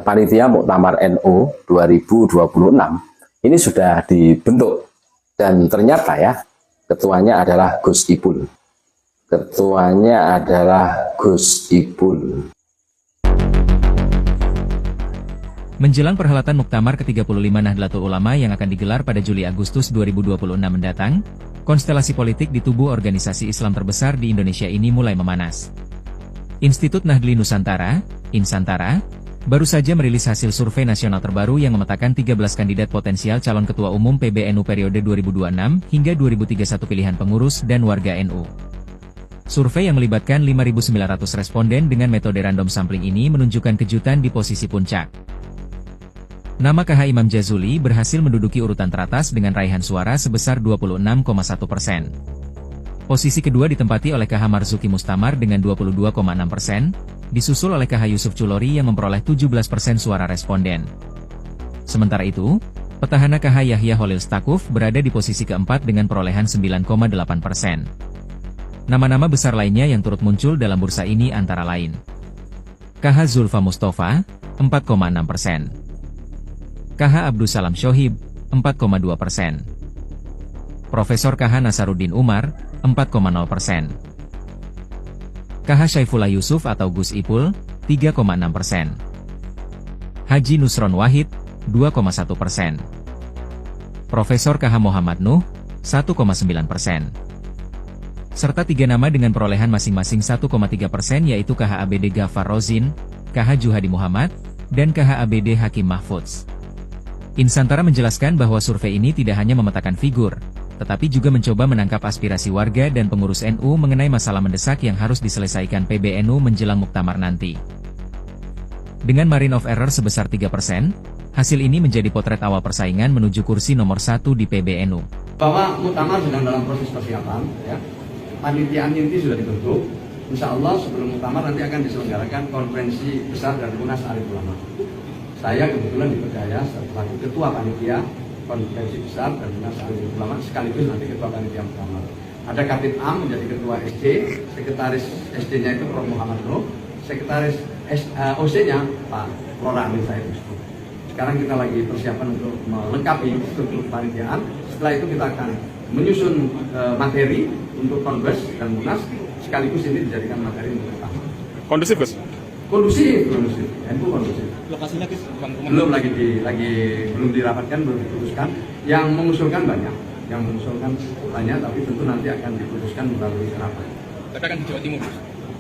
Panitia Muktamar NU 2026 ini sudah dibentuk dan ternyata ya ketuanya adalah Gus Ipul. Ketuanya adalah Gus Ipul. Menjelang perhelatan Muktamar ke-35 Nahdlatul Ulama yang akan digelar pada Juli-Agustus 2026 mendatang, konstelasi politik di tubuh organisasi Islam terbesar di Indonesia ini mulai memanas. Institut Nahdli Nusantara, Insantara, baru saja merilis hasil survei nasional terbaru yang memetakan 13 kandidat potensial calon ketua umum PBNU periode 2026 hingga 2031 pilihan pengurus dan warga NU. Survei yang melibatkan 5.900 responden dengan metode random sampling ini menunjukkan kejutan di posisi puncak. Nama KH Imam Jazuli berhasil menduduki urutan teratas dengan raihan suara sebesar 26,1%. Posisi kedua ditempati oleh KH Marzuki Mustamar dengan 22,6%, disusul oleh KH Yusuf Chulori yang memperoleh 17% suara responden. Sementara itu, petahana KH Yahya Holil Stakuf berada di posisi keempat dengan perolehan 9,8%. Nama-nama besar lainnya yang turut muncul dalam bursa ini antara lain KH Zulfa Mustafa, 4,6%. KH Abdus Salam Shohib, 4,2%. Profesor KH Nasaruddin Umar, 4,0%. KH Syaifullah Yusuf atau Gus Ipul, 3,6%. Haji Nusron Wahid, 2,1%. Profesor KH Muhammad Nuh, 1,9%. Serta 3 nama dengan perolehan masing-masing 1,3% yaitu KH ABD Ghaffar Rozin, KH Juhadi Muhammad, dan KH ABD Hakim Mahfudz. Insantara menjelaskan bahwa survei ini tidak hanya memetakan figur, tetapi juga mencoba menangkap aspirasi warga dan pengurus NU mengenai masalah mendesak yang harus diselesaikan PBNU menjelang Muktamar nanti. Dengan margin of error sebesar 3%, hasil ini menjadi potret awal persaingan menuju kursi nomor 1 di PBNU. Bahwa Muktamar sedang dalam proses persiapan, ya. Panitia inti sudah dibentuk. Insya Allah sebelum Muktamar nanti akan diselenggarakan konferensi besar dan Munas Alim Ulama. Saya kebetulan dipercaya sebagai ketua panitia konferensi besar dan Munas Alim Ulama sekaligus nanti ketua panitia Muktamar. Ada Katib Am menjadi ketua SD, sekretaris SD-nya itu Prof. Muhammad Nuh, sekretaris OC-nya Pak Lora Amin Said. Sekarang kita lagi persiapan untuk melengkapi struktur panitiaan. Setelah itu kita akan menyusun materi untuk Konbes dan Munas, sekaligus ini dijadikan materi untuk Muktamar. Kondusif, Gus? Kondusif. NU kondusif. Lokasinya, Gus? Belum belum dirapatkan, belum diputuskan. Yang mengusulkan banyak, tapi tentu nanti akan diputuskan melalui rapat. Tapi akan di Jawa Timur, Gus?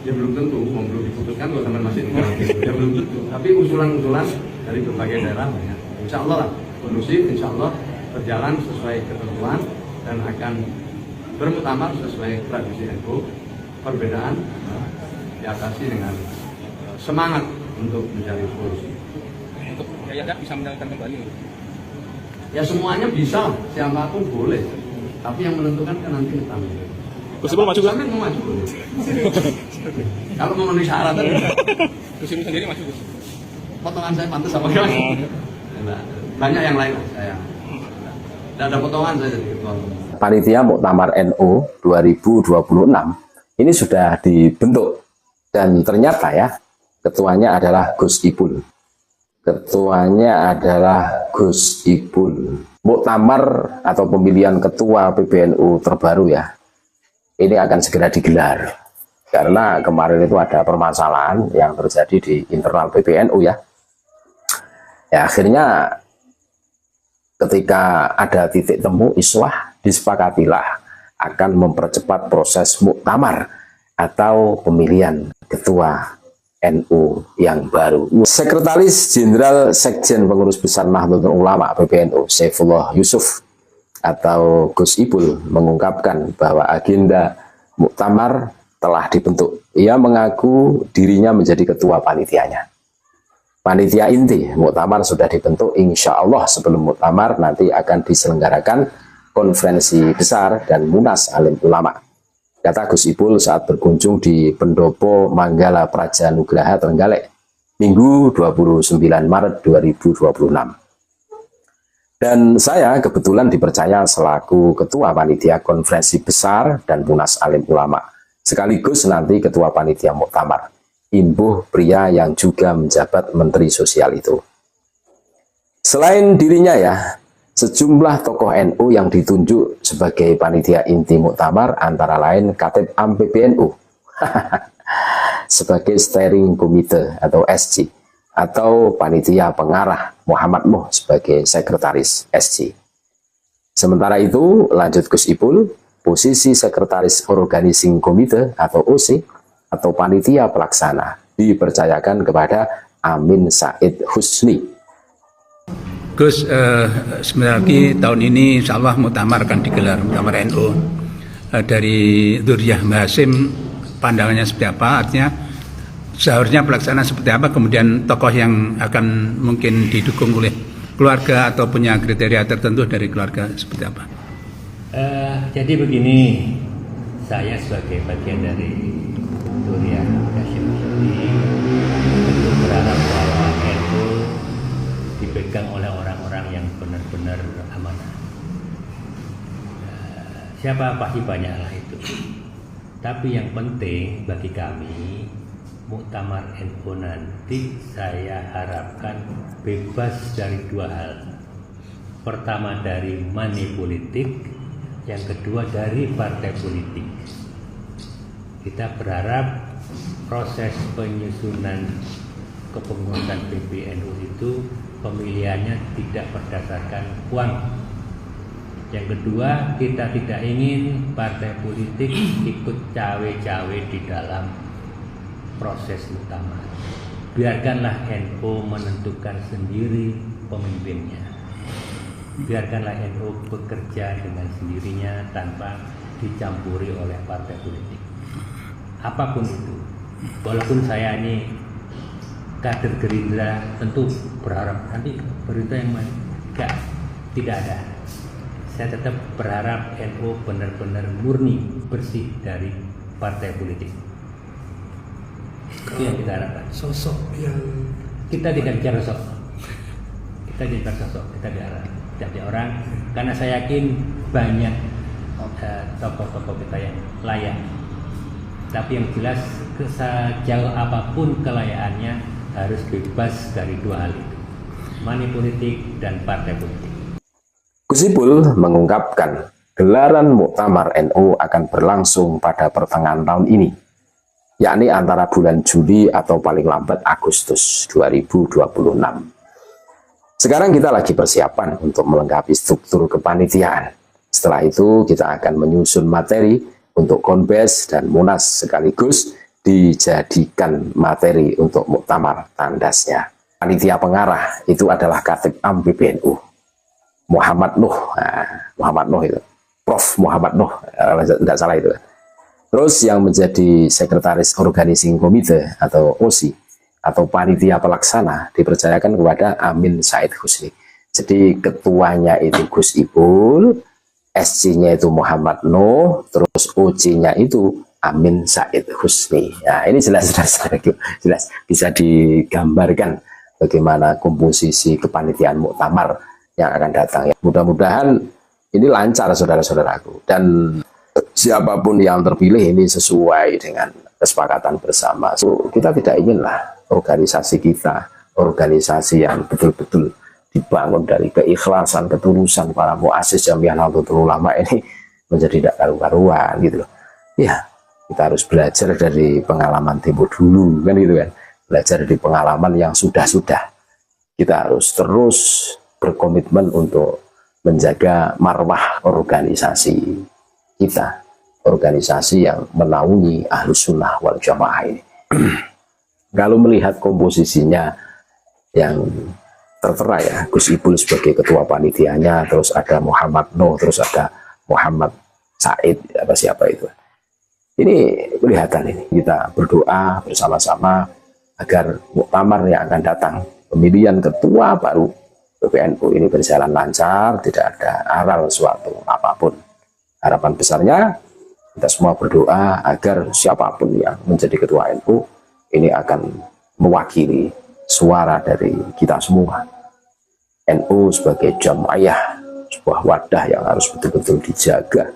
Ya belum tentu, belum diputuskan kalau teman masih di Jawa Timur. Ya belum tentu. Tapi usulan-usulan dari berbagai daerah banyak. Insya Allah lah, kondusif, insya Allah berjalan sesuai ketentuan dan akan bermuktamar sesuai tradisi NU. Perbedaan diatasi dengan semangat untuk mencari solusi. Untuk Yahya bisa menjalankan kembali? Ya semuanya bisa, siapapun boleh. Tapi yang menentukan kan nanti Muktamar. Gus Ipul maju kan? Mau maju. Kalau memenuhi syarat. Gus Ipul sendiri maju, Gus? Potongan saya pantas sama kalian. Banyak yang lain saya. Tidak ada potongan saya jadi ketua. Panitia Muktamar NU 2026 ini sudah dibentuk dan ternyata ya ketuanya adalah Gus Ipul. Ketuanya adalah Gus Ipul. Muktamar atau pemilihan ketua PBNU terbaru ya, ini akan segera digelar. Karena kemarin itu ada permasalahan yang terjadi di internal PBNU ya. Ya akhirnya ketika ada titik temu iswah, disepakatilah akan mempercepat proses muktamar atau pemilihan ketua NU yang baru. Sekretaris Jenderal Sekjen Pengurus Besar Nahdlatul Ulama PBNU Syaifullah Yusuf atau Gus Ipul mengungkapkan bahwa agenda muktamar telah dibentuk. Ia mengaku dirinya menjadi ketua panitianya. Panitia inti muktamar sudah dibentuk, insya Allah sebelum muktamar nanti akan diselenggarakan konferensi besar dan Munas Alim Ulama. Kata Gus Ipul saat berkunjung di Pendopo Manggala Praja Nugraha Trenggalek, Minggu 29 Maret 2026. Dan saya kebetulan dipercaya selaku Ketua Panitia Konferensi Besar dan Munas Alim Ulama, sekaligus nanti Ketua Panitia Muktamar. imbuh pria yang juga menjabat Menteri Sosial itu. Selain dirinya ya, sejumlah tokoh NU yang ditunjuk sebagai panitia inti muktamar antara lain Khatib Am PBNU sebagai steering committee atau SC, atau panitia pengarah Muhammad Nuh sebagai sekretaris SC. Sementara itu, lanjut Gus Ipul, posisi sekretaris organizing committee atau OC atau panitia pelaksana dipercayakan kepada Amin Said Husni. Gus, sebentar lagi tahun ini insya Allah muktamar akan digelar, muktamar NU. Dari Dzurriyyah Hasyim pandangannya seperti apa, artinya seharusnya pelaksanaan seperti apa, kemudian tokoh yang akan mungkin didukung oleh keluarga atau punya kriteria tertentu dari keluarga seperti apa? Jadi begini, saya sebagai bagian dari Dzurriyyah Hasyim tentu berharap bahwa NU dipegang oleh orang-orang yang benar-benar amanah. Siapa pasti banyaklah itu. Tapi yang penting bagi kami, muktamar NU nanti saya harapkan bebas dari dua hal. Pertama dari money politik, yang kedua dari partai politik. Kita berharap proses penyusunan kepengurusan PBNU itu pemilihannya tidak berdasarkan uang. Yang kedua, kita tidak ingin partai politik ikut cawe-cawe di dalam proses utama. Biarkanlah NU menentukan sendiri pemimpinnya. Biarkanlah NU bekerja dengan sendirinya tanpa dicampuri oleh partai politik. Apapun itu, walaupun saya ini kader Gerindra, tentu berharap nanti Gerindra yang tidak ada. Saya tetap berharap NU benar-benar murni, bersih dari partai politik. Itu yang kita harapkan. Sosok yang kita tidak bicara sosok, kita bicara sosok, kita bicara orang. Karena saya yakin banyak tokoh-tokoh kita yang layak. Tapi yang jelas sejauh apapun kelayakannya harus bebas dari dua hal itu, money politik dan partai politik. Gus Ipul mengungkapkan gelaran muktamar NU akan berlangsung pada pertengahan tahun ini, yakni antara bulan Juli atau paling lambat Agustus 2026. Sekarang kita lagi persiapan untuk melengkapi struktur kepanitiaan. Setelah itu kita akan menyusun materi untuk Konbes dan Munas sekaligus dijadikan materi untuk muktamar tandasnya. Panitia pengarah itu adalah Khatib Am PBNU Muhammad Nuh, Muhammad Nuh itu, Prof Muhammad Nuh, tidak salah itu. Terus yang menjadi sekretaris organizing committee atau OC atau panitia pelaksana dipercayakan kepada Amin Said Husni. Jadi ketuanya itu Gus Ipul, SC-nya itu Muhammad Nuh, terus OC-nya itu Amin Said Husni. Nah, ini jelas bisa digambarkan bagaimana komposisi kepanitiaan muktamar yang akan datang. Ya, mudah-mudahan ini lancar saudara-saudaraku, dan siapapun yang terpilih ini sesuai dengan kesepakatan bersama. So, kita tidak inginlah organisasi kita, organisasi yang betul-betul dibangun dari keikhlasan, ketulusan para muassis Jamiah Nahdlatul Ulama ini menjadi tidak karu-karuan gitu loh. Ya, kita harus belajar dari pengalaman tempo dulu kan gitu kan. Belajar dari pengalaman yang sudah-sudah. Kita harus terus berkomitmen untuk menjaga marwah organisasi kita, organisasi yang menaungi Ahlus Sunnah wal Jamaah ini. Kalau melihat komposisinya yang tertera ya, Gus Ipul sebagai ketua panitianya, terus ada Muhammad Nuh, terus ada Muhammad Said, apa siapa itu. Ini kelihatan ini, kita berdoa bersama-sama agar muktamar yang akan datang, pemilihan ketua baru PBNU ini berjalan lancar, tidak ada aral suatu apapun. Harapan besarnya kita semua berdoa agar siapapun yang menjadi ketua NU ini akan mewakili suara dari kita semua. NU sebagai jamaah, sebuah wadah yang harus betul-betul dijaga,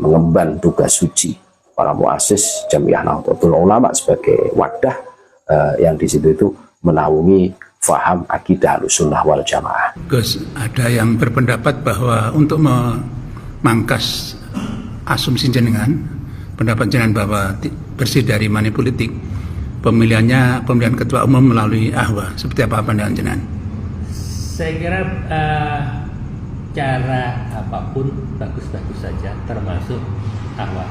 mengemban tugas suci para muassis Jamiah Nahdlatul Ulama sebagai wadah yang di situ itu menaungi faham akidah Ahlussunnah wal Jamaah. Gus, ada yang berpendapat bahwa untuk memangkas asumsi jenengan, pendapat jenengan bahwa bersih dari money politik, pemilihan ketua umum melalui ahwa. Seperti apa pandangan jenengan? Saya kira cara apapun bagus-bagus saja, termasuk ahwa,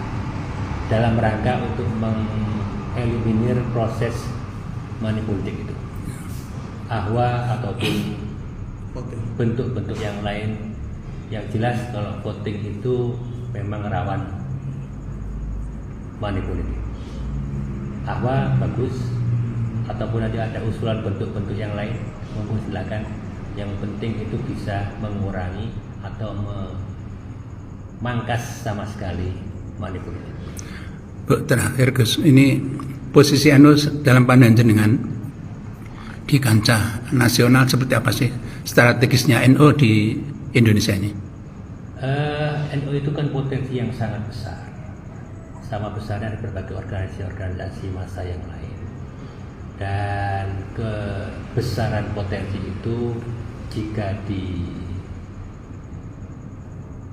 dalam rangka untuk mengeliminir proses money politik itu. Ahwa ataupun bentuk-bentuk yang lain, yang jelas kalau voting itu memang rawan money politik. Ahwa bagus, ataupun ada usulan bentuk-bentuk yang lain, monggo silakan. Yang penting itu bisa mengurangi atau memangkas sama sekali money politik. Terakhir Gus, ini posisi NU dalam pandangan jenengan di kancah nasional seperti apa sih strategisnya NU di Indonesia ini? NU itu kan potensi yang sangat besar, sama besarnya dari berbagai organisasi massa yang lain, dan kebesaran potensi itu jika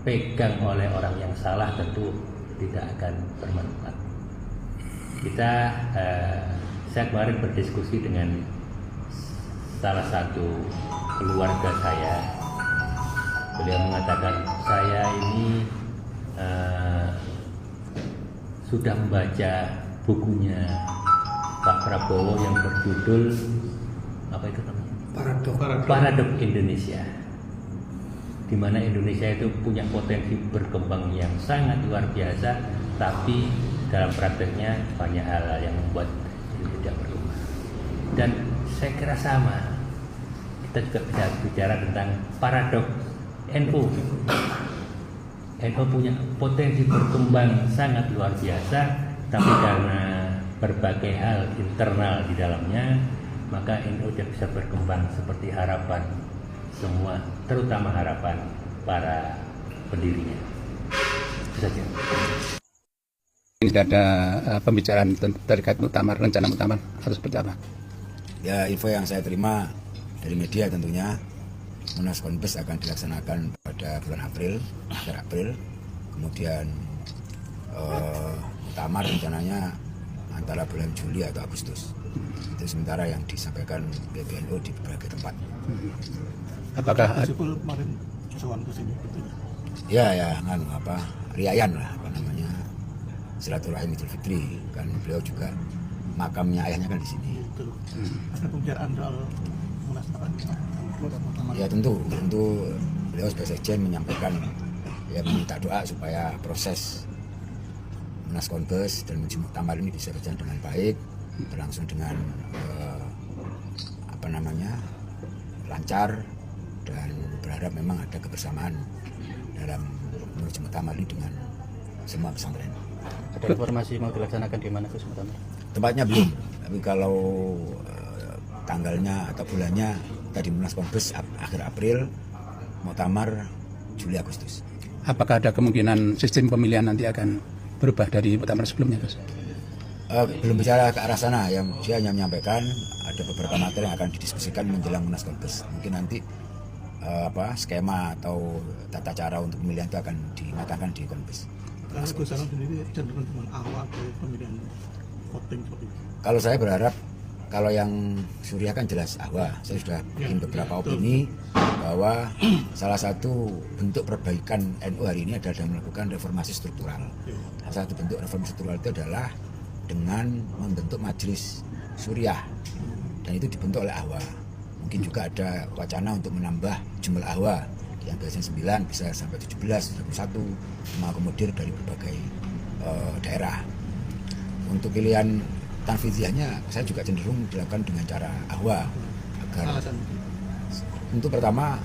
dipegang oleh orang yang salah tentu tidak akan bermanfaat. Saya kemarin berdiskusi dengan salah satu keluarga saya. Beliau mengatakan, saya ini sudah membaca bukunya Pak Prabowo yang berjudul apa itu namanya? Paradok Indonesia, di mana Indonesia itu punya potensi berkembang yang sangat luar biasa, tapi dalam prakteknya banyak hal yang membuat itu tidak berkembang. Dan saya kira sama, kita juga bisa bicara tentang paradoks NU. NU punya potensi berkembang sangat luar biasa, tapi karena berbagai hal internal di dalamnya, maka NU tidak bisa berkembang seperti harapan semua, terutama harapan para pendirinya. Itu saja. Ini tidak ada pembicaraan terkait muktamar, rencana muktamar atau seperti apa? Ya, info yang saya terima dari media tentunya Munas Konbes akan dilaksanakan pada bulan April, akhir April. Kemudian muktamar rencananya antara bulan Juli atau Agustus. Itu sementara yang disampaikan PBNU di berbagai tempat. Apakah kemarin sowan ke sini? Ya, riayan lah, silaturahim Idul Fitri, kan beliau juga makamnya ayahnya kan di sini. Ada pembicaraan soal Munas Ya tentu beliau sebagai sekjen menyampaikan, ya meminta doa supaya proses Munas Konbes dan Muji Muktamar ini bisa berjalan dengan baik, berlangsung dengan lancar, dan berharap memang ada kebersamaan dalam Muji Muktamar ini dengan semua pesantren. Ada informasi mau dilaksanakan di mana Gus Muktamar? Tempatnya belum, tapi kalau tanggalnya atau bulannya tadi Munas Konbes akhir April, Muktamar Juli Agustus. Apakah ada kemungkinan sistem pemilihan nanti akan berubah dari Muktamar sebelumnya, Gus? Belum bicara ke arah sana, dia hanya menyampaikan ada beberapa materi yang akan didiskusikan menjelang Munas Konbes. Mungkin nanti skema atau tata cara untuk pemilihan itu akan dimatangkan di Konbes. Gus Salam sendiri cenderung dengan awal ke pemilihan voting seperti itu. Kalau saya berharap, kalau yang Suriah kan jelas ahwa. Saya sudah bikin beberapa opini bahwa salah satu bentuk perbaikan NU hari ini adalah melakukan reformasi struktural. Salah satu bentuk reformasi struktural itu adalah dengan membentuk majelis Suriah, dan itu dibentuk oleh ahwa. Mungkin juga ada wacana untuk menambah jumlah ahwa yang biasanya 9 bisa sampai 17, 21, mengakomodir dari berbagai daerah. Untuk pilihan tanfidiyahnya saya juga cenderung dilakukan dengan cara ahwa, agar untuk pertama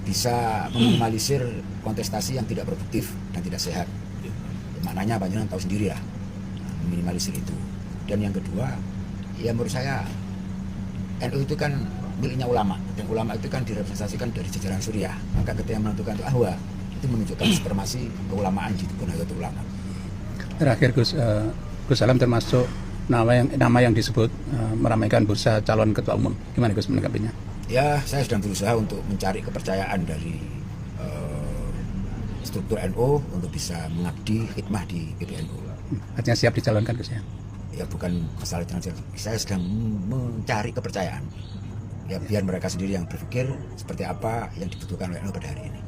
bisa meminimalisir kontestasi yang tidak produktif dan tidak sehat. Maknanya Panjenengan tahu sendiri lah, meminimalisir itu. Dan yang kedua, ya menurut saya NU itu kan miliknya ulama, dan ulama itu kan direpresentasikan dari jajaran Suriah. Maka ketika menentukan itu ahwa, itu menunjukkan supremasi keulamaan di Nahdlatul Ulama. Terakhir Gus Salam, termasuk nama yang disebut meramaikan bursa calon ketua umum. Gimana Gus menanggapinya? Ya, saya sedang berusaha untuk mencari kepercayaan dari struktur NU untuk bisa mengabdi khidmah di PBNU. Artinya siap dicalonkan Gus ya? Ya bukan masalah itu, saya sedang mencari kepercayaan. Ya biar mereka sendiri yang berpikir seperti apa yang dibutuhkan oleh NU pada hari ini.